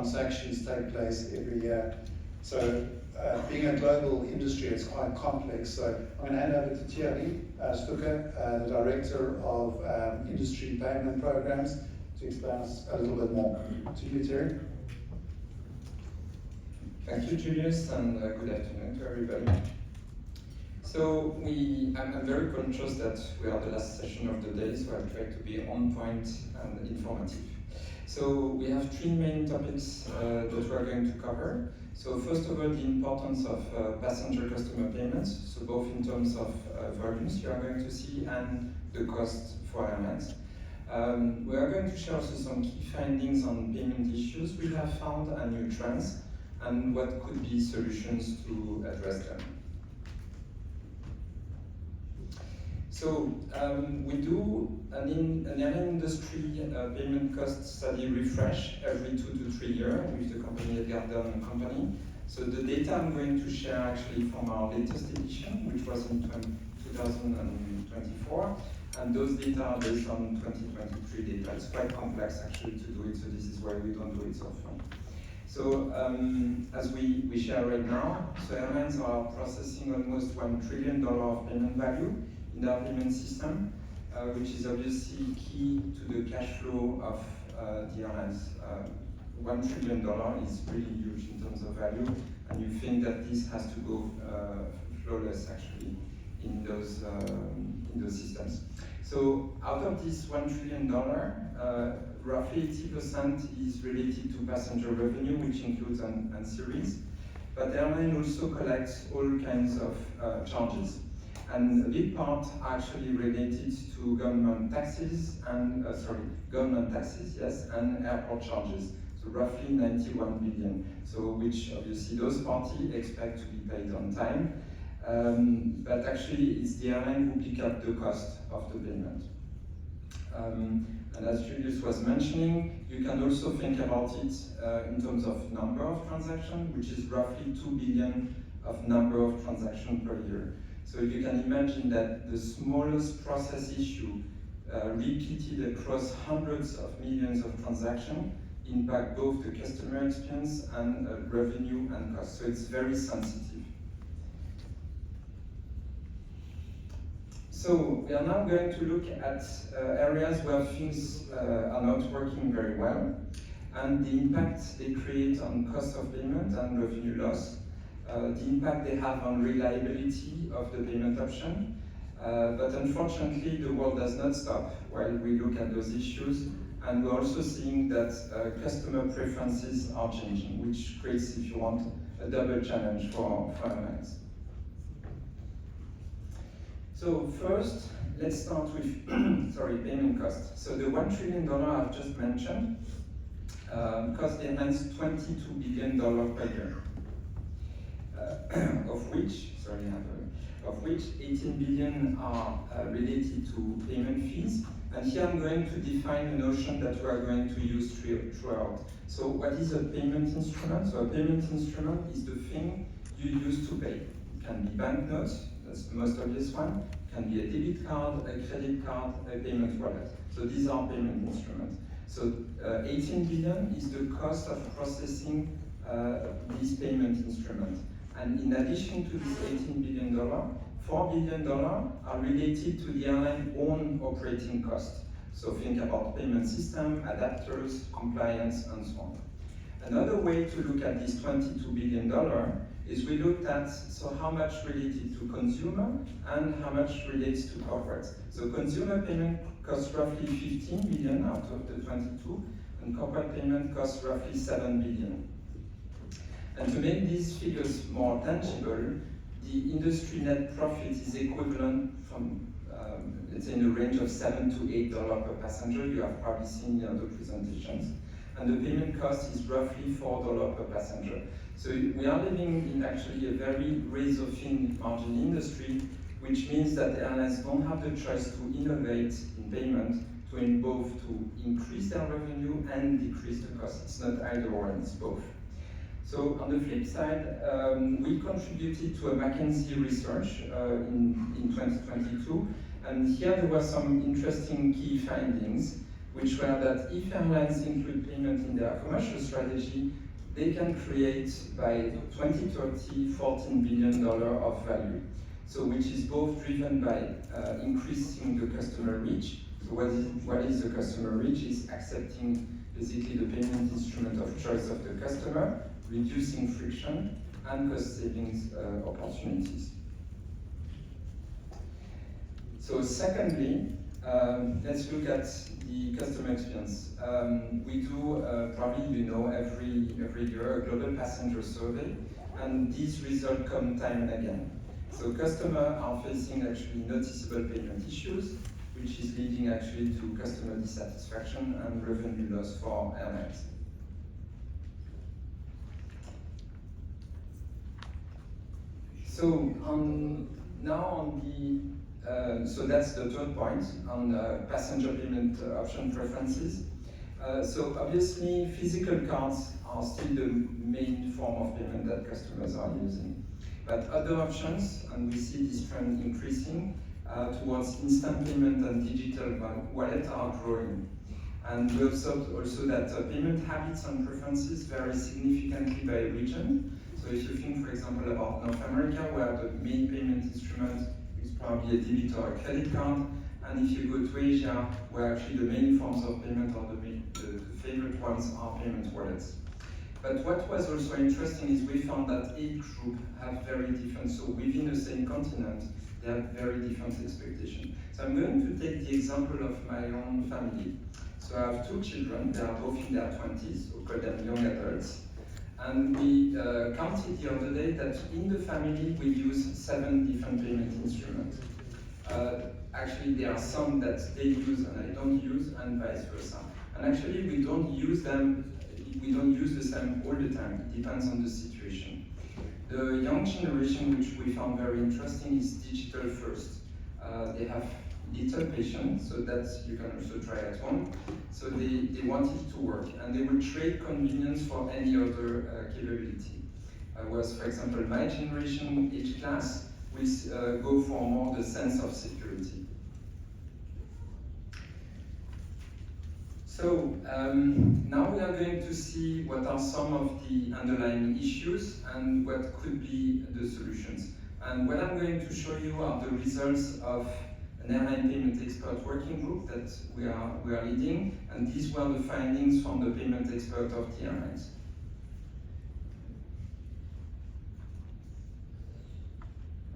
transactions take place every year. So being a global industry, it's quite complex. So I'm going to hand over to Thierry Stucker, the Director of Industry Payment Programs, to explain us a little bit more. To you, Thierry. Thank you, Julius, and good afternoon to everybody. So I'm very conscious that we are the last session of the day, so I'll try to be on point and informative. So we have three main topics that we are going to cover. So first of all, the importance of passenger customer payments, so both in terms of volumes you are going to see and the cost for airlines. We are going to share also some key findings on payment issues we have found and new trends, and what could be solutions to address them. So we do an airline industry payment cost study refresh every 2 to 3 years with the company Edgar Company. So the data I'm going to share actually from our latest edition, which was in 2024, and those data are based on 2023 data. It's quite complex actually to do it, so this is why we don't do it so often. So as we share right now, so airlines are processing almost $1 trillion of payment value in our payment system, which is obviously key to the cash flow of the airlines. $1 trillion is really huge in terms of value, and you think that this has to go flawless actually in those systems. So out of this $1 trillion, roughly 80% is related to passenger revenue, which includes ancillaries. But the airline also collects all kinds of charges. And a big part actually related to government taxes and airport charges. So roughly 91 billion. So which obviously those parties expect to be paid on time. But actually it's the airline who pick up the cost of the payment. And as Julius was mentioning, you can also think about it in terms of number of transactions, which is roughly 2 billion of number of transactions per year. So you can imagine that the smallest process issue repeated across hundreds of millions of transactions impact both the customer experience and revenue and cost. So it's very sensitive. So we are now going to look at areas where things are not working very well, and the impact they create on cost of payment and revenue loss, the impact they have on reliability of the payment option. But unfortunately, the world does not stop while we look at those issues, and we're also seeing that customer preferences are changing, which creates, if you want, a double challenge for airlines. So first, let's start with payment cost. So the $1 trillion I've just mentioned cost the airlines $22 billion per year, of which 18 billion are related to payment fees. And here I'm going to define a notion that we are going to use throughout. So what is a payment instrument? So a payment instrument is the thing you use to pay. It can be banknotes, that's the most obvious one. It can be a debit card, a credit card, a payment wallet. So these are payment instruments. So 18 billion is the cost of processing these payment instruments. And in addition to this $18 billion, $4 billion are related to the airline's own operating costs. So think about payment system, adapters, compliance, and so on. Another way to look at this $22 billion is we looked at how much related to consumer and how much relates to corporate. So consumer payment costs roughly 15 billion out of the 22, and corporate payment costs roughly 7 billion. And to make these figures more tangible, the industry net profit is equivalent from, let's say, in the range of $7 to $8 per passenger. You have probably seen the other presentations. And the payment cost is roughly $4 per passenger. So we are living in actually a very razor-thin margin industry, which means that airlines don't have the choice to innovate in payment both to increase their revenue and decrease the cost. It's not either or, it's both. So on the flip side, we contributed to a McKinsey research in 2022, and here there were some interesting key findings, which were that if airlines include payment in their commercial strategy, they can create by 2030 $14 billion of value. So which is both driven by increasing the customer reach. So what is the customer reach? Is accepting basically the payment instrument of choice of the customer, reducing friction and cost savings opportunities. So secondly, let's look at the customer experience. We do, probably you know, every year a global passenger survey, and these results come time and again. So customers are facing actually noticeable payment issues, which is leading actually to customer dissatisfaction and revenue loss for airlines. So now on the so that's the third point on passenger payment option preferences. So obviously physical cards are still the main form of payment that customers are using. But other options, and we see this trend increasing towards instant payment and digital wallet are growing. And we observed also that payment habits and preferences vary significantly by region. So if you think, for example, about North America, where the main payment instrument is probably a debit or a credit card, and if you go to Asia, where actually the main forms of payment or the favorite ones are payment wallets. But what was also interesting is we found that age group have very different, so within the same continent, they have very different expectations. So I'm going to take the example of my own family. So I have two children, they are both in their 20s, so call them young adults. And we counted the other day that in the family we use 7 different payment instruments. Actually, there are some that they use and I don't use, and vice versa. And actually, we don't use the same all the time. It depends on the situation. The young generation, which we found very interesting, is digital first. They have little patience, so that you can also try at home. So they want it to work, and they will trade convenience for any other capability. Whereas, for example, my generation, age class, will go for more the sense of security. So now we are going to see what are some of the underlying issues and what could be the solutions. And what I'm going to show you are the results of an airline payment expert working group that we are leading, and these were the findings from the payment expert of the airlines.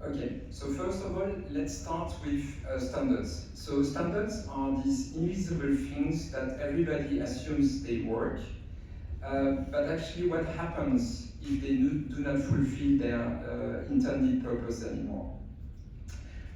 Okay, so first of all, let's start with standards. So standards are these invisible things that everybody assumes they work, but actually what happens if they do not fulfill their intended purpose anymore?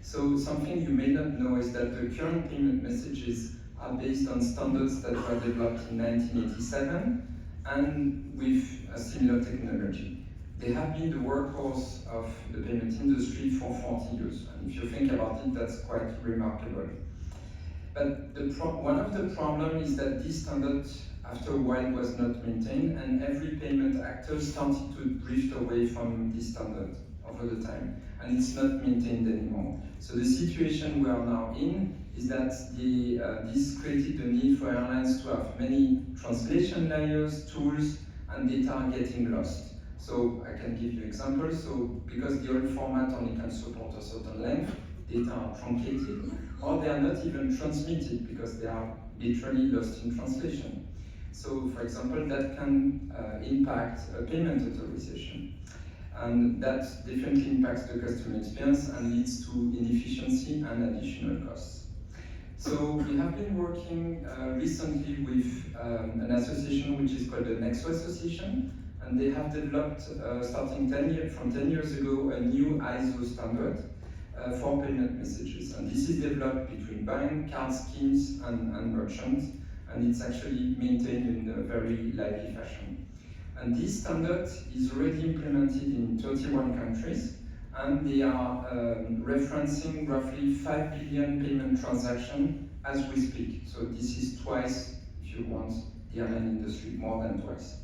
So something you may not know is that the current payment messages are based on standards that were developed in 1987 and with a similar technology. They have been the workhorse of the payment industry for 40 years. And if you think about it, that's quite remarkable. But one of the problems is that this standard, after a while, was not maintained, and every payment actor started to drift away from this standard over the time, and it's not maintained anymore. So the situation we are now in is that this created the need for airlines to have many translation layers, tools, and data are getting lost. So I can give you examples. So because the old format only can support a certain length, data are truncated, or they are not even transmitted because they are literally lost in translation. So for example, that can impact a payment authorization. And that definitely impacts the customer experience and leads to inefficiency and additional costs. So we have been working recently with an association which is called the Nexo Association, and they have developed, starting from 10 years ago, a new ISO standard for payment messages. And this is developed between bank, card schemes, and merchants, and it's actually maintained in a very lively fashion. And this standard is already implemented in 31 countries, and they are referencing roughly 5 billion payment transactions as we speak. So this is twice, if you want, the airline industry, more than twice.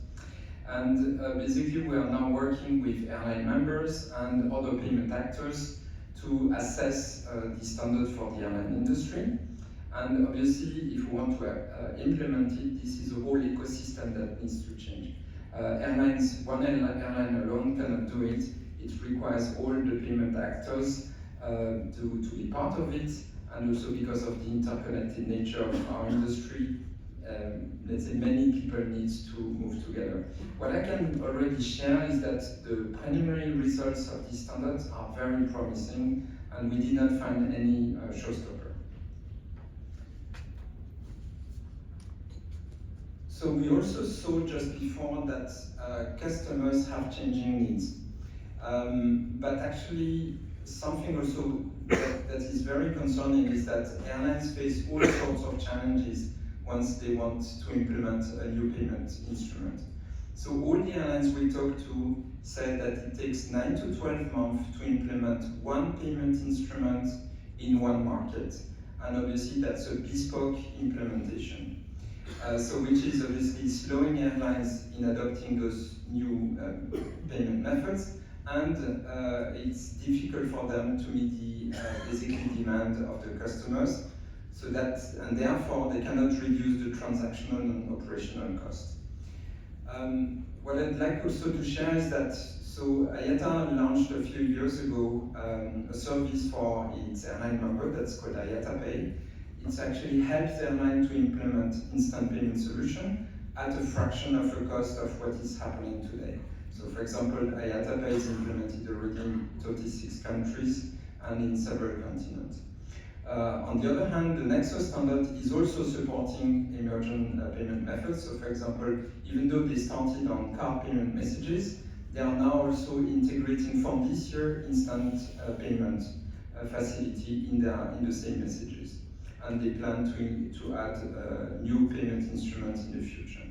And basically we are now working with airline members and other payment actors to assess the standard for the airline industry. And obviously, if we want to implement it, this is a whole ecosystem that needs to change. One airline alone cannot do it. It requires all the payment actors to be part of it, and also because of the interconnected nature of our industry, let's say many people need to move together. What I can already share is that the preliminary results of these standards are very promising, and we did not find any showstopper. So we also saw just before that customers have changing needs. But actually, something also that is very concerning is that airlines face all sorts of challenges once they want to implement a new payment instrument. So all the airlines we talked to said that it takes 9 to 12 months to implement one payment instrument in one market. And obviously that's a bespoke implementation. So which is obviously slowing airlines in adopting those new payment methods, and it's difficult for them to meet the basically demand of the customers, so that, and therefore they cannot reduce the transactional and operational costs. What I'd like also to share is that, so IATA launched a few years ago a service for its airline member that's called IATA Pay. It actually helps the airline to implement instant payment solution at a fraction of the cost of what is happening today. So for example, IATA Pay is implemented already in 36 countries and in several continents. On the other hand, the Nexus standard is also supporting emergent payment methods. So for example, even though they started on card payment messages, they are now also integrating from this year instant payment facility in the same messages. And they plan to add new payment instruments in the future.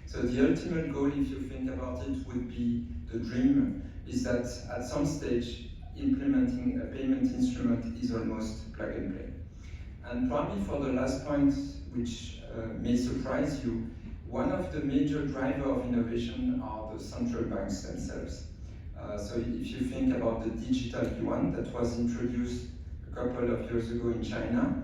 So the ultimate goal, if you think about it, would be the dream, is that at some stage, implementing a payment instrument is almost plug and play. And probably for the last point, which may surprise you, one of the major drivers of innovation are the central banks themselves. So if you think about the digital yuan that was introduced a couple of years ago in China,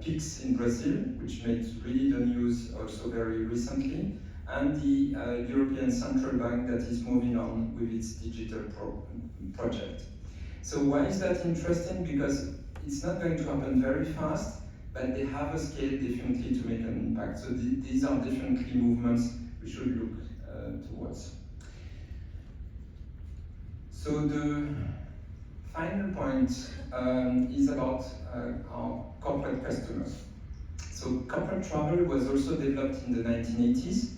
PIX in Brazil, which made really the news also very recently, and the European Central Bank that is moving on with its digital project. So why is that interesting? Because it's not going to happen very fast, but they have a scale definitely to make an impact. So these are definitely movements we should look towards. So the final point is about our corporate customers. So corporate travel was also developed in the 1980s,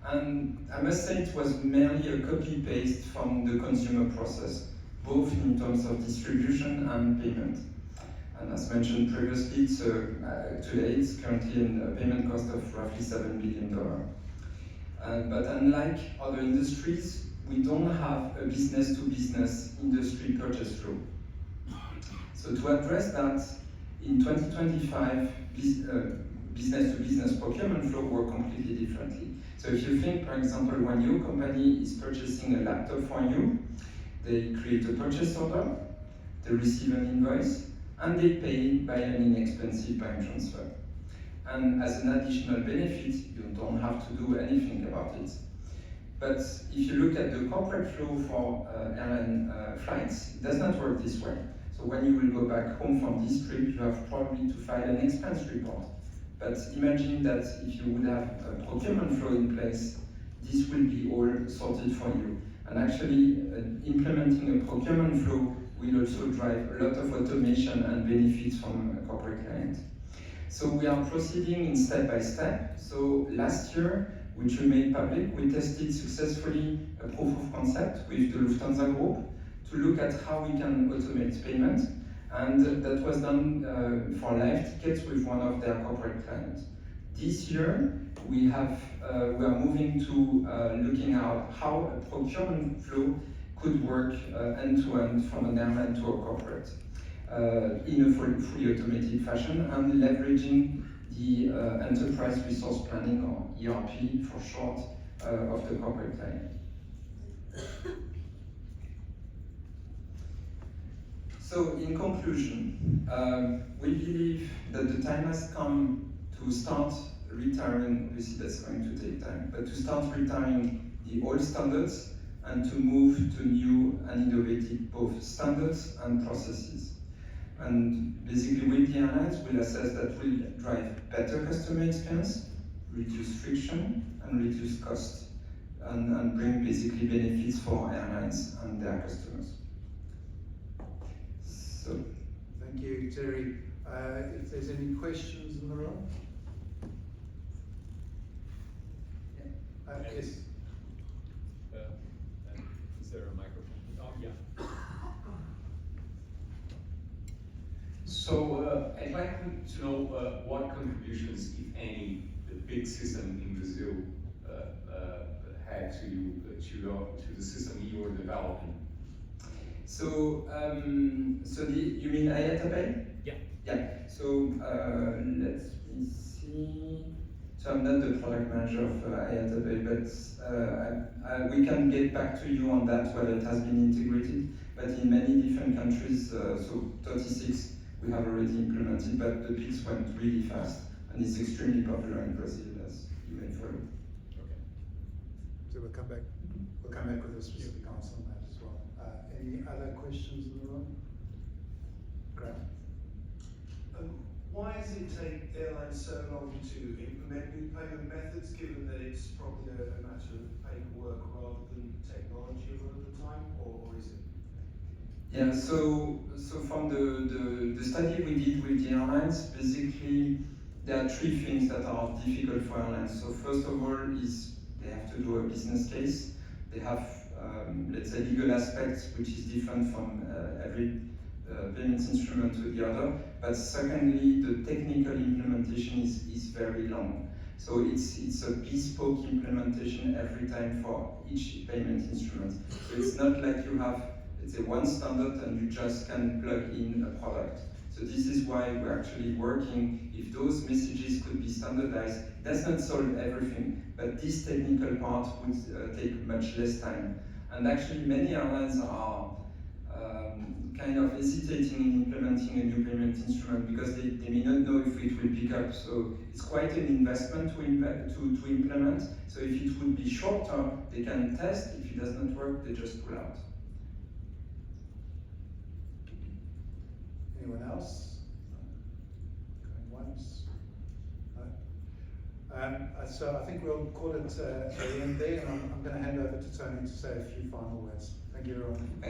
and I must say it was merely a copy-paste from the consumer process, both in terms of distribution and payment. And as mentioned previously, today it's currently a payment cost of roughly $7 billion. But unlike other industries, we don't have a business-to-business industry purchase flow. So to address that, in 2025, business-to-business procurement flow work completely differently. So if you think, for example, when your company is purchasing a laptop for you, they create a purchase order, they receive an invoice, and they pay by an inexpensive bank transfer. And as an additional benefit, you don't have to do anything about it. But if you look at the corporate flow for airline flights, it does not work this way. So when you will go back home from this trip, you have probably to file an expense report. But imagine that if you would have a procurement flow in place, this will be all sorted for you. And actually, implementing a procurement flow will also drive a lot of automation and benefits from a corporate client. So we are proceeding in step by step. So last year, which we made public, we tested successfully a proof of concept with the Lufthansa Group to look at how we can automate payment. And that was done for live tickets with one of their corporate clients. This year, we are moving to looking at how a procurement flow could work end-to-end from an airline to a corporate in a fully automated fashion, and leveraging the enterprise resource planning, or ERP for short, of the corporate client. So in conclusion, we believe that the time has come to start retiring, obviously that's going to take time, but to start retiring the old standards and to move to new and innovative both standards and processes. And basically with the airlines, we'll assess that will drive better customer experience, reduce friction, and reduce cost, and bring basically benefits for airlines and their customers. So, thank you, Thierry. If there's any questions in the room? Yes. Is there a microphone? Oh, yeah. So I'd like to know what contributions, if any, the big system in Brazil had to you, to the system you were developing. So, you mean IATA Pay? Yeah. Yeah. So let me see. So I'm not the product manager of IATA Pay, but we can get back to you on that, whether it has been integrated. But in many different countries, so 36 we have already implemented, but the peaks went really fast, and it's extremely popular in Brazil, as you may follow. Okay. So we'll come back with a specific answer on that as well. Any other questions in the room? Great. Why does it take airlines so long to implement new payment methods, given that it's probably a matter of paperwork rather than technology a lot of the time, or is it? Yeah, so from the study we did with the airlines, basically there are three things that are difficult for airlines. So first of all is they have to do a business case. They have, let's say, legal aspects, which is different from every payments instrument to the other. But secondly, the technical implementation is very long. So it's a bespoke implementation every time for each payment instrument. So it's not like you have, let's say, one standard and you just can plug in a product. So this is why we're actually working. If those messages could be standardized, it does not solve everything, but this technical part would take much less time. And actually many airlines are kind of hesitating in implementing a new payment instrument because they may not know if it will pick up. So it's quite an investment to implement. So if it would be shorter, they can test. If it does not work, they just pull out. Anyone else? Going once? No? So I think we'll call it the end there, and I'm going to hand over to Tony to say a few final words. Thank you, everyone.